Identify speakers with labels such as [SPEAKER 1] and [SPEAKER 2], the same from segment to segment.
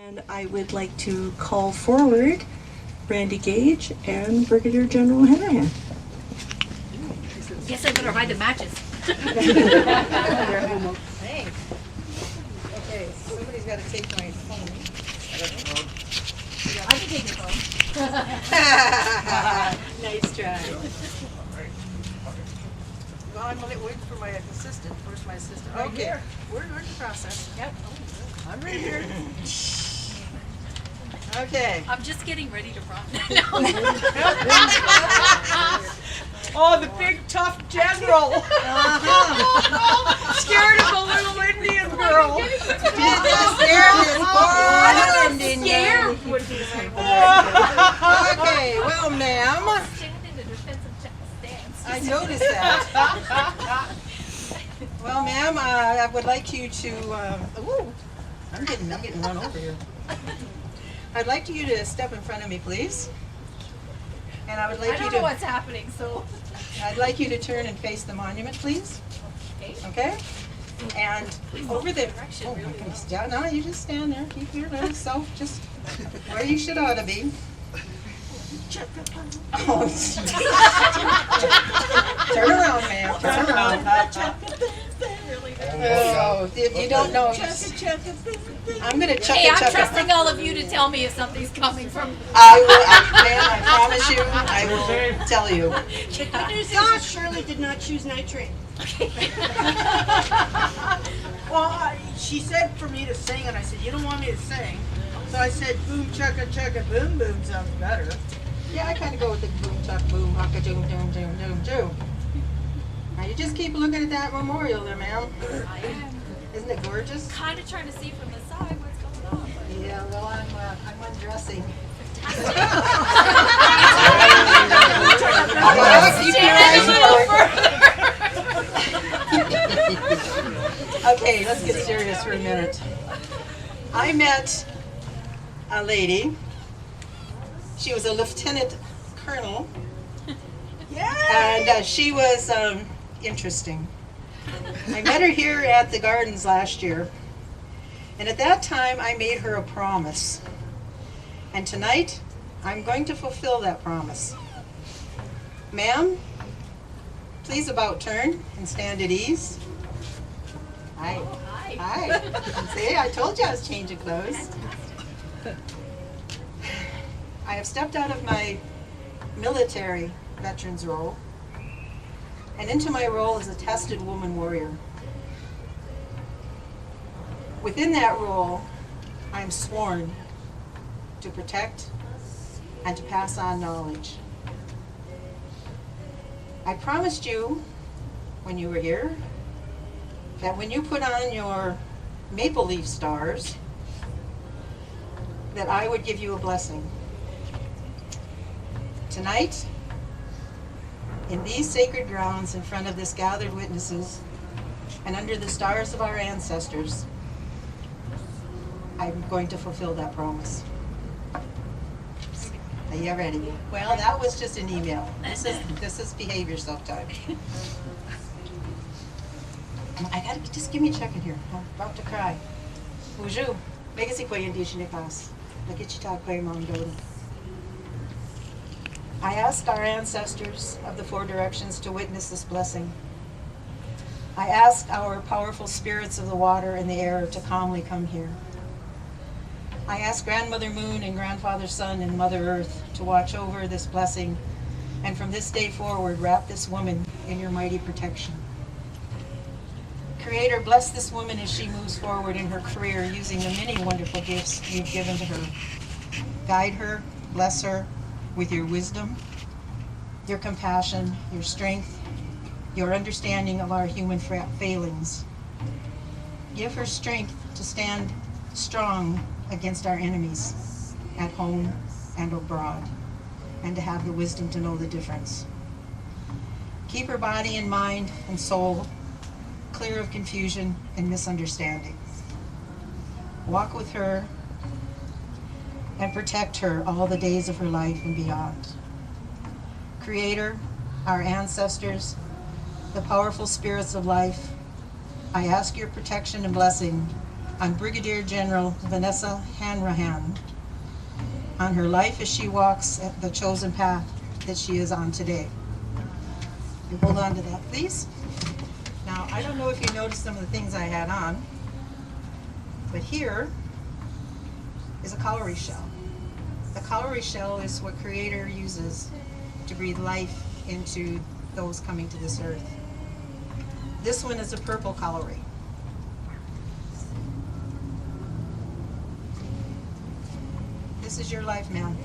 [SPEAKER 1] And I would like to call forward Randi Gage and Brigadier General Hanrahan.
[SPEAKER 2] Guess I better hide the matches.
[SPEAKER 3] Hey. Okay, somebody's got to take my phone.
[SPEAKER 2] I can take your phone.
[SPEAKER 3] Nice try. Well, I'm waiting for my assistant. Where's my assistant?
[SPEAKER 2] Right
[SPEAKER 3] Okay,
[SPEAKER 2] here.
[SPEAKER 3] we're in the process.
[SPEAKER 2] Yep.
[SPEAKER 3] I'm right here. Okay.
[SPEAKER 2] I'm just getting ready to run.
[SPEAKER 3] Oh, the big tough general. Scared of the little Indian girl.
[SPEAKER 2] Scared would be
[SPEAKER 3] Okay, well, ma'am.
[SPEAKER 2] Stand in a defensive stance.
[SPEAKER 3] I noticed that. Well, ma'am, I would like you to. Ooh, I'm getting run over here. I'd like you to step in front of me, please. And I would like
[SPEAKER 2] I don't
[SPEAKER 3] you
[SPEAKER 2] know
[SPEAKER 3] to.
[SPEAKER 2] what's happening, so.
[SPEAKER 3] I'd like you to turn and face the monument, please.
[SPEAKER 2] Okay.
[SPEAKER 3] Okay? And over there.
[SPEAKER 2] Direction,
[SPEAKER 3] Oh my
[SPEAKER 2] really.
[SPEAKER 3] goodness. Yeah, no, you just stand there. Keep your little self just where you should ought to be. Oh, turn around, ma'am. Turn around. Oh, you don't know. I'm going to chuck
[SPEAKER 2] Hey,
[SPEAKER 3] it,
[SPEAKER 2] I'm
[SPEAKER 3] chuck it.
[SPEAKER 2] trusting all of you to tell me if something's coming from.
[SPEAKER 3] Ma'am, I promise you, I will tell you.
[SPEAKER 4] The good news is Shirley did not choose nitrate. Well, she said for me to sing, and I said, you don't want me to sing. So I said, boom, chugga, chugga, boom, boom sounds better.
[SPEAKER 3] Yeah, I kind of go with the boom, chuck, boom, haka, doom, doom, doom, doom, doom. Now you just keep looking at that memorial there, ma'am.
[SPEAKER 2] I am
[SPEAKER 3] Isn't it gorgeous?
[SPEAKER 2] kind of trying to see from the side what's going on. But
[SPEAKER 3] Yeah, well, I'm undressing. Okay, let's get serious for a minute. I met a lady. She was a lieutenant colonel, and she was interesting. I met her here at the gardens last year, and at that time I made her a promise. And tonight, I'm going to fulfill that promise. Ma'am, please about turn and stand at ease. Hi.
[SPEAKER 2] Hi.
[SPEAKER 3] Hi. See, I told you I was changing clothes. I have stepped out of my military veterans role and into my role as a tested woman warrior. Within that role, I am sworn to protect and to pass on knowledge. I promised you when you were here that when you put on your maple leaf stars, that I would give you a blessing. Tonight, in these sacred grounds in front of this gathered witnesses and under the stars of our ancestors, I'm going to fulfill that promise. Are you ready? Well, that was just an email. This is behave yourself time. I gotta just give me a second here. I'm about to cry. Bonjour. Legacy ko Indigenous Veterans. I ask our ancestors of the four directions to witness this blessing. I ask our powerful spirits of the water and the air to calmly come here. I ask Grandmother Moon and Grandfather Sun and Mother Earth to watch over this blessing, and from this day forward, wrap this woman in your mighty protection. Creator, bless this woman as she moves forward in her career using the many wonderful gifts you've given to her. Guide her, bless her with your wisdom, your compassion, your strength, your understanding of our human failings. Give her strength to stand strong against our enemies at home and abroad, and to have the wisdom to know the difference. Keep her body and mind and soul clear of confusion and misunderstanding. Walk with her and protect her all the days of her life and beyond. Creator, our ancestors, the powerful spirits of life, I ask your protection and blessing on Brigadier General Vanessa Hanrahan, on her life as she walks the chosen path that she is on today. You hold on to that, please. Now, I don't know if you noticed some of the things I had on, but here is a cowrie shell. The cowrie shell is what Creator uses to breathe life into those coming to this earth. This one is a purple cowrie. This is your life, man.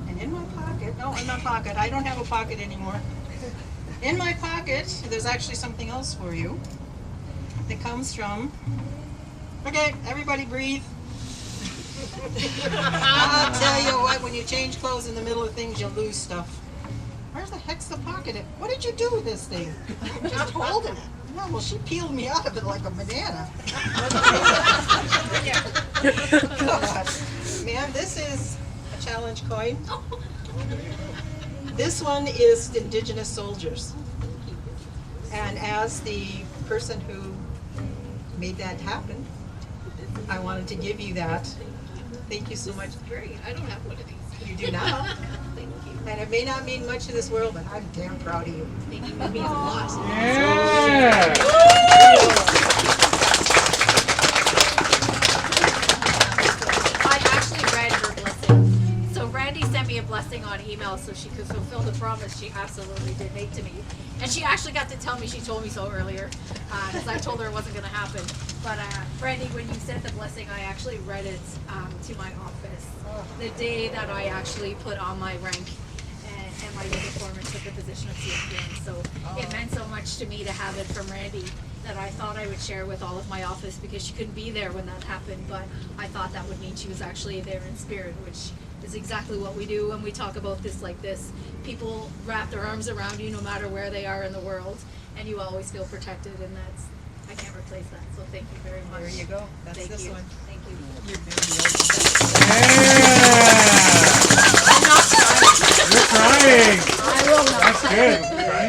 [SPEAKER 3] And in my pocket, no, in my pocket, I don't have a pocket anymore. In my pocket, there's actually something else for you that comes from, okay, everybody breathe. I'll tell you what, when you change clothes in the middle of things, you'll lose stuff. Where's the heck's the pocket? What did you do with this thing? I'm just holding it. No, well, she peeled me out of it like a banana. God. Man, this is a challenge coin. This one is Indigenous soldiers. And as the person who made that happen, I wanted to give you that. Thank you so much.
[SPEAKER 2] Great. I don't have one of these.
[SPEAKER 3] You do now.
[SPEAKER 2] Thank you.
[SPEAKER 3] And it may not mean much to this world, but I'm damn proud of you.
[SPEAKER 2] Thank you. It means a lot. I actually read her blessing. So Randi sent me a blessing on email so she could fulfill the promise she absolutely did make to me. And she actually got to tell me, she told me so earlier, because I told her it wasn't going to happen. But Randi, when you sent the blessing, I actually read it to my office the day that I actually put on my rank and my uniform and took the position of CFPN. So it meant so much to me to have it from Randi that I thought I would share with all of my office, because she couldn't be there when that happened, but I thought that would mean she was actually there in spirit, which is exactly what we do when we talk about this like this. People wrap their arms around you no matter where they are in the world, and you always feel protected, and I can't replace that, so thank you very much.
[SPEAKER 3] There you go. That's
[SPEAKER 2] Thank
[SPEAKER 3] this
[SPEAKER 2] you.
[SPEAKER 3] one.
[SPEAKER 2] Thank you.
[SPEAKER 3] You're